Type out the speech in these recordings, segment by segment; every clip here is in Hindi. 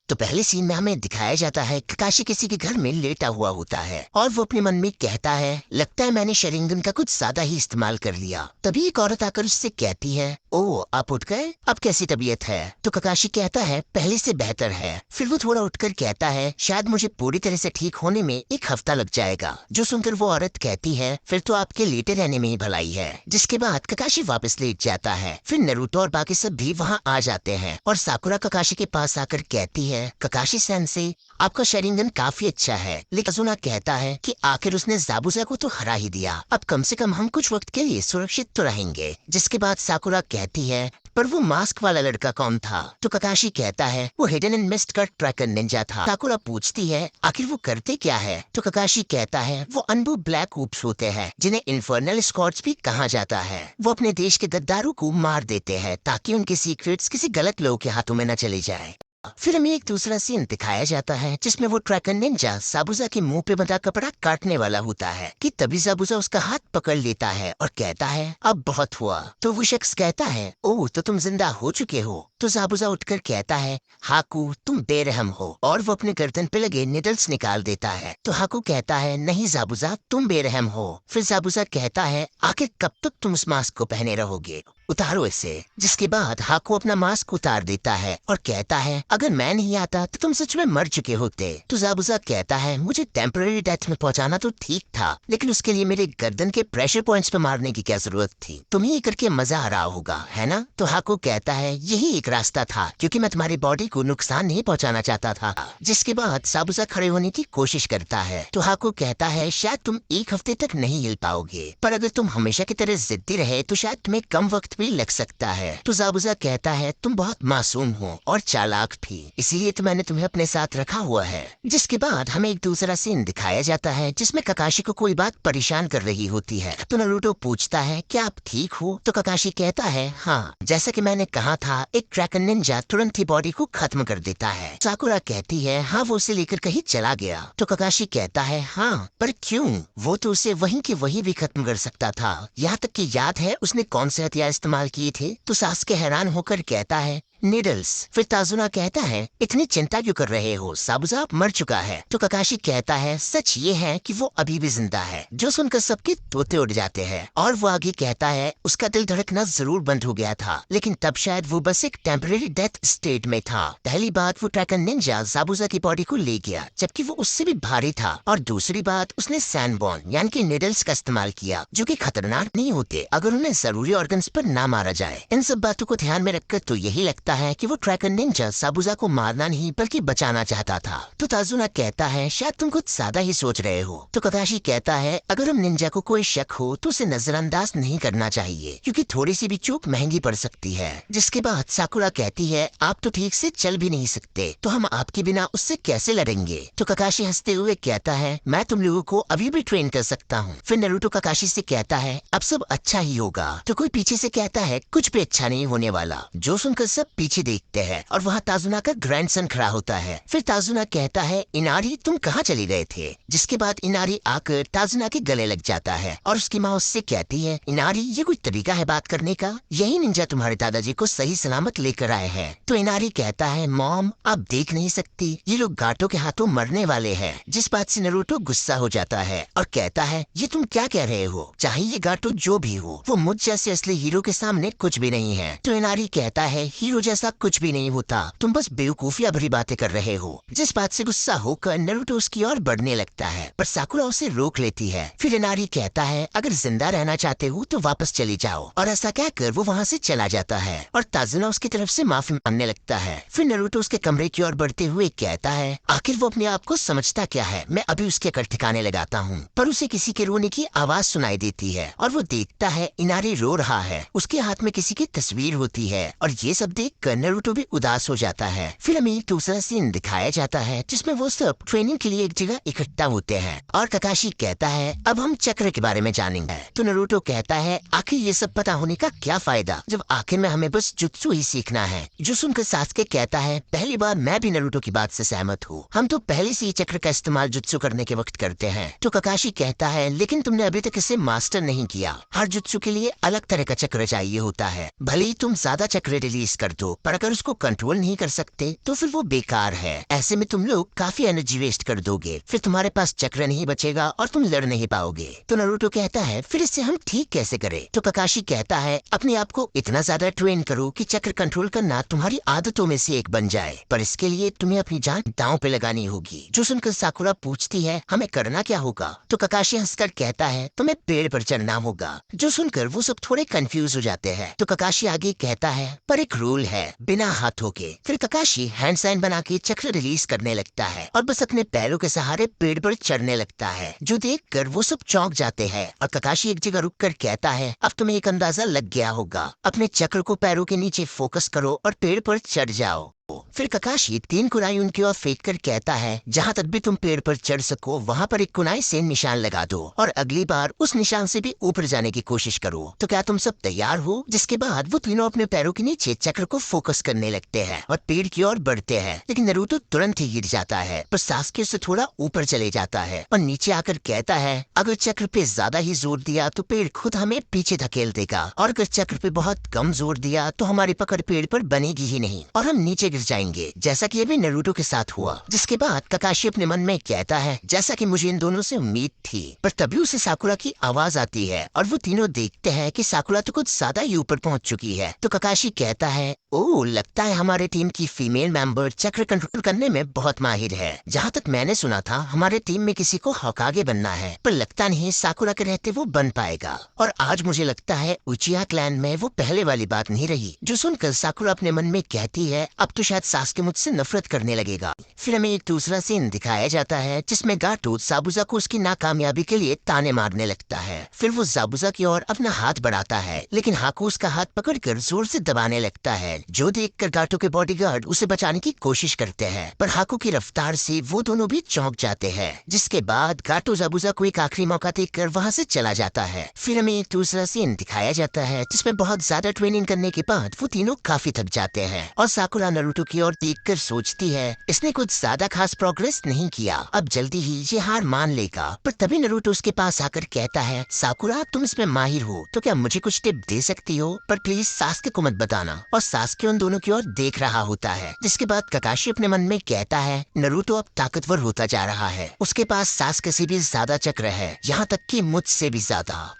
तो पहले सीन में हमें दिखाया जाता है ककाशी किसी के घर में लेटा हुआ होता है और वो अपने मन में कहता है, लगता है मैंने शरिंगन का कुछ ज्यादा ही इस्तेमाल कर लिया। तभी एक औरत आकर उससे कहती है, ओ आप उठ गए, अब कैसी तबीयत है? तो ककाशी कहता है पहले से बेहतर है। फिर वो थोड़ा उठकर कहता है, शायद मुझे पूरी तरह से ठीक होने में 1 हफ्ता लग जाएगा। जो सुनकर वो औरत कहती है, फिर तो आपके लेटे रहने में ही भलाई है। जिसके बाद ककाशी वापस लेट जाता है। फिर नारुतो और बाकी सब भी वहाँ आ जाते हैं और साकुरा ककाशी के पास आकर कहती है, ककाशी सेंसेई आपका शरिंगन काफी अच्छा है। लेकिन अजुना कहता है कि आखिर उसने ज़ाबुज़ा को तो हरा ही दिया, अब कम से कम हम कुछ वक्त के लिए सुरक्षित तो रहेंगे। जिसके बाद साकुरा कहती है, पर वो मास्क वाला लड़का कौन था? तो ककाशी कहता है, वो हिडन एंड मिस्ट का ट्रैकर निंजा था। साकुरा पूछती है, आखिर वो करते क्या है? तो ककाशी कहता है, वो अनबू ब्लैक ओप्स होते हैं जिन्हें इन्फर्नल स्कॉट्स भी कहा जाता है। वो अपने देश के गद्दारों को मार देते हैं ताकि उनके सीक्रेट्स किसी गलत लोगों के हाथों में न चले जाए। फिर हमें एक दूसरा सीन दिखाया जाता है जिसमें वो ट्रैकर निंजा ज़ाबुज़ा के मुंह पे बंधा कपड़ा काटने वाला होता है कि तभी ज़ाबुज़ा उसका हाथ पकड़ लेता है और कहता है, अब बहुत हुआ। तो वो शख्स कहता है, ओह तो तुम जिंदा हो चुके हो। तो ज़ाबुज़ा उठकर कहता है, हाकू तुम बेरहम हो, और वो अपने गर्दन पे लगे निडल्स निकाल देता है। तो हाकू कहता है, नहीं ज़ाबुज़ा तुम बेरहम हो। फिर ज़ाबुज़ा कहता है, आखिर कब तक तुम इस मास्क को पहने रहोगे, उतारो इसे। जिसके बाद हाकू अपना मास्क उतार देता है और कहता है, अगर मैं नहीं आता तो तुम सच में मर चुके होते। तो ज़ाबुज़ा कहता है, मुझे टेम्पररी डेथ में पहुंचाना तो ठीक था, लेकिन उसके लिए मेरे गर्दन के प्रेशर पॉइंट्स पे मारने की क्या जरूरत थी? तुम्हें ये करके मजा आ रहा होगा, है ना? तो हाकू कहता है, यही एक रास्ता था, क्योंकि मैं तुम्हारी बॉडी को नुकसान नहीं पहुंचाना चाहता था। जिसके बाद ज़ाबुज़ा खड़े होने की कोशिश करता है। तो हाकू कहता है, शायद तुम 1 हफ्ते तक नहीं हिल पाओगे, पर अगर तुम हमेशा की तरह जिद्दी रहे तो शायद तुम्हें कम वक्त भी लग सकता है। तो ज़ाबुज़ा कहता है, तुम बहुत मासूम हो और चालाक भी, इसीलिए तो मैंने तुम्हें अपने साथ रखा हुआ है। जिसके बाद हमें एक दूसरा सीन दिखाया जाता है जिसमें ककाशी को कोई बात परेशान कर रही होती है। तो नारुतो पूछता है, क्या आप ठीक हो? तो ककाशी कहता है, हाँ, जैसा कि मैंने कहा था, एक ट्रैकर निंजा तुरंत ही बॉडी को खत्म कर देता है। साकुरा कहती है, हाँ वो उसे लेकर कहीं चला गया। तो ककाशी कहता है, हाँ पर क्यों? वो तो उसे वहीं के वहीं भी खत्म कर सकता था। यहाँ तक कि याद है उसने कौन से हथियार इस्तेमाल किए थे? तो सासुके हैरान होकर कहता है, निडल्स। फिर ताजुना कहता है, इतनी चिंता क्यों कर रहे हो, ज़ाबुज़ा मर चुका है। तो ककाशी कहता है, सच ये है कि वो अभी भी जिंदा है। जो सुनकर सबके तोते उड़ जाते हैं। और वो आगे कहता है, उसका दिल धड़कना जरूर बंद हो गया था, लेकिन तब शायद वो बस एक टेम्परेरी डेथ स्टेट में था। पहली बात, वो ट्रैकर निंजा ज़ाबुज़ा की बॉडी को ले गया जबकि वो उससे भी भारी था, और दूसरी बात, उसने सैनबॉर्न यानी कि निडल्स का इस्तेमाल किया, जो कि खतरनाक नहीं होते अगर उन्हें जरूरी ऑर्गन्स पर ना मारा जाए। इन सब बातों को ध्यान में रखकर तो यही लगता है कि वो ट्रैकर निंजा ज़ाबुज़ा को मारना नहीं बल्कि बचाना चाहता था। तो ताजुना कहता है, शायद तुम कुछ ज्यादा ही सोच रहे हो। तो ककाशी कहता है, अगर हम निंजा को कोई शक हो तो उसे नजरअंदाज नहीं करना चाहिए, क्योंकि थोड़ी सी भी चूक महंगी पड़ सकती है। जिसके बाद साकुरा कहती है, आप तो ठीक से चल भी नहीं सकते, तो हम आपके बिना उससे कैसे लड़ेंगे? तो ककाशी हंसते हुए कहता है, मैं तुम लोगों को अभी भी ट्रेन कर सकता हूँ। फिर नारुतो ककाशी से कहता है, अब सब अच्छा ही होगा। तो कोई पीछे से कहता है, कुछ भी अच्छा नहीं होने वाला। जो सुनकर सब पीछे देखते हैं और वहाँ ताजुना का ग्रैंडसन खड़ा होता है। फिर ताजुना कहता है, इनारी तुम कहाँ चली गए थे? जिसके बाद इनारी आकर ताजुना के गले लग जाता है और उसकी माँ उससे कहती है, इनारी ये कोई तरीका है बात करने का? यही निंजा तुम्हारे दादाजी को सही सलामत लेकर आए हैं। तो इनारी कहता है, मॉम आप देख नहीं सकती, ये लोग गाटो के हाथों मरने वाले हैं। जिस बात से नारुतो गुस्सा हो जाता है और कहता है, ये तुम क्या कह रहे हो? चाहे ये गाटो जो भी हो, वो मुझ जैसे असली हीरो के सामने कुछ भी नहीं है। तो इनारी कहता है, हीरो जैसा कुछ भी नहीं होता, तुम बस बेवकूफिया भरी बातें कर रहे हो। जिस बात से गुस्सा होकर नारुतो उसकी ओर बढ़ने लगता है, पर साकुरा उसे रोक लेती है। फिर इनारी कहता है, अगर जिंदा रहना चाहते हो तो वापस चली जाओ, और ऐसा कहकर वो वहाँ से चला जाता है और ताजुना उसकी तरफ से माफी मांगने लगता है। फिर नारुतो उसके कमरे की ओर बढ़ते हुए कहता है, आखिर वो अपने आप को समझता क्या है, मैं अभी उसके कर ठिकाने लगाता हूँ। पर उसे किसी के रोने की आवाज सुनाई देती है और वो देखता है इनारी रो रहा है, उसके हाथ में किसी की तस्वीर होती है, और ये सब देख कर नारुतो भी उदास हो जाता है। फिर हमें एक दूसरा सीन दिखाया जाता है जिसमें वो सब ट्रेनिंग के लिए एक जगह इकट्ठा होते हैं और ककाशी कहता है, अब हम चक्र के बारे में जानेंगे। तो नारुतो कहता है, आखिर ये सब पता होने का क्या फायदा, जब आखिर में हमें बस जुत्सु ही सीखना है। जो सुनकर सासुके कहता है, पहली बार मैं भी नारुतो की बात से सहमत हूँ, हम तो पहले से ही चक्र का इस्तेमाल जुत्सु करने के वक्त करते हैं। तो ककाशी कहता है, लेकिन तुमने अभी तक इसे मास्टर नहीं किया, हर जुत्सु के लिए अलग तरह का चक्र चाहिए होता है, भले ही तुम ज्यादा चक्र रिलीज कर दो, दो, पर अगर उसको कंट्रोल नहीं कर सकते तो फिर वो बेकार है। ऐसे में तुम लोग काफी एनर्जी वेस्ट कर दोगे, फिर तुम्हारे पास चक्र नहीं बचेगा और तुम लड़ नहीं पाओगे। तो नारुतो कहता है फिर इससे हम ठीक कैसे करें? तो ककाशी कहता है अपने आप को इतना ज्यादा ट्रेन करो कि चक्र कंट्रोल करना तुम्हारी आदतों में से एक बन जाए, पर इसके लिए तुम्हें अपनी जान दांव पे लगानी होगी। जो सुनकर साकुरा पूछती है हमें करना क्या होगा? तो ककाशी हंसकर कहता है तुम्हें पेड़ पर चढ़ना होगा। जो सुनकर वो सब थोड़े कंफ्यूज हो जाते हैं। तो ककाशी आगे कहता है पर एक रूल है, बिना हाथों के। फिर ककाशी हैंड साइन बना के चक्र रिलीज करने लगता है और बस अपने पैरों के सहारे पेड़ पर चढ़ने लगता है, जो देखकर वो सब चौंक जाते हैं। और ककाशी एक जगह रुककर कहता है अब तुम्हें एक अंदाजा लग गया होगा, अपने चक्र को पैरों के नीचे फोकस करो और पेड़ पर चढ़ जाओ। फिर ककाशी 3 कुनाई उनकी ओर फेंक कर कहता है जहाँ तक भी तुम पेड़ पर चढ़ सको वहाँ पर एक कुनाई से निशान लगा दो और अगली बार उस निशान से भी ऊपर जाने की कोशिश करो। तो क्या तुम सब तैयार हो? जिसके बाद वो तीनों अपने पैरों के नीचे चक्र को फोकस करने लगते हैं और पेड़ की ओर बढ़ते हैं। लेकिन नारुतो तुरंत ही गिर जाता है, पर सास्के उससे थोड़ा ऊपर चले जाता है और नीचे आकर कहता है अगर चक्र पे ज्यादा ही जोर दिया तो पेड़ खुद हमें पीछे धकेल देगा, और अगर चक्र पे बहुत कम जोर दिया तो हमारी पकड़ पेड़ पर बनेगी ही नहीं और हम नीचे जाएंगे, जैसा कि अभी नारुतो के साथ हुआ। जिसके बाद ककाशी अपने मन में कहता है जैसा कि मुझे इन दोनों से उम्मीद थी। पर तभी उसे साकुरा की आवाज आती है और वो तीनों देखते हैं कि साकुरा तो कुछ ज्यादा ही ऊपर पहुंच चुकी है। तो ककाशी कहता है ओह लगता है हमारे टीम की फीमेल मेंबर चक्र कंट्रोल करने में बहुत माहिर है। जहाँ तक मैंने सुना था हमारे टीम में किसी को होकागे बनना है, पर लगता नहीं साकुरा के रहते वो बन पाएगा। और आज मुझे लगता है उचिया क्लैन में वो पहले वाली बात नहीं रही। जो सुनकर साकुरा अपने मन में कहती है अब तो शायद सास्के मुझसे नफरत करने लगेगा। फिर हमें एक दूसरा सीन दिखाया जाता है जिसमें गाटो जाबुजा को उसकी नाकामयाबी के लिए ताने मारने लगता है। फिर वो जाबुजा की ओर अपना हाथ बढ़ाता है, लेकिन हाकू उसका हाथ पकड़कर जोर से दबाने लगता है, जो देखकर गाटो के बॉडीगार्ड उसे बचाने की कोशिश करते हैं। पर हाकू की रफ्तार से वो दोनों भी चौंक जाते हैं। जिसके बाद गाटो जाबुजा को एक आखिरी मौका देकर वहाँ से चला जाता है। फिर हमें एक दूसरा सीन दिखाया जाता है जिसमें बहुत ज्यादा ट्रेनिंग करने के बाद वो तीनों काफी थक जाते हैं और साकुरा नारुतो की ओर देखकर सोचती है इसने कुछ ज्यादा खास प्रोग्रेस नहीं किया, अब जल्दी ही ये हार मान लेगा। पर तभी नारुतो उसके पास आकर कहता है साकुरा तुम इसमें माहिर हो तो क्या मुझे कुछ टिप दे सकती हो, पर प्लीज सास्के को मत बताना। और सास्के उन दोनों की ओर देख रहा होता है। जिसके बाद ककाशी अपने मन में कहता है नारुतो अब ताकतवर होता जा रहा है, उसके पास सास्के से भी ज्यादा चक्र है, यहाँ तक कि मुझसे भी ज्यादा।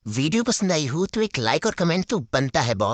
वीडियो पसंद आई हो तो एक लाइक और कमेंट तो बनता है बॉस।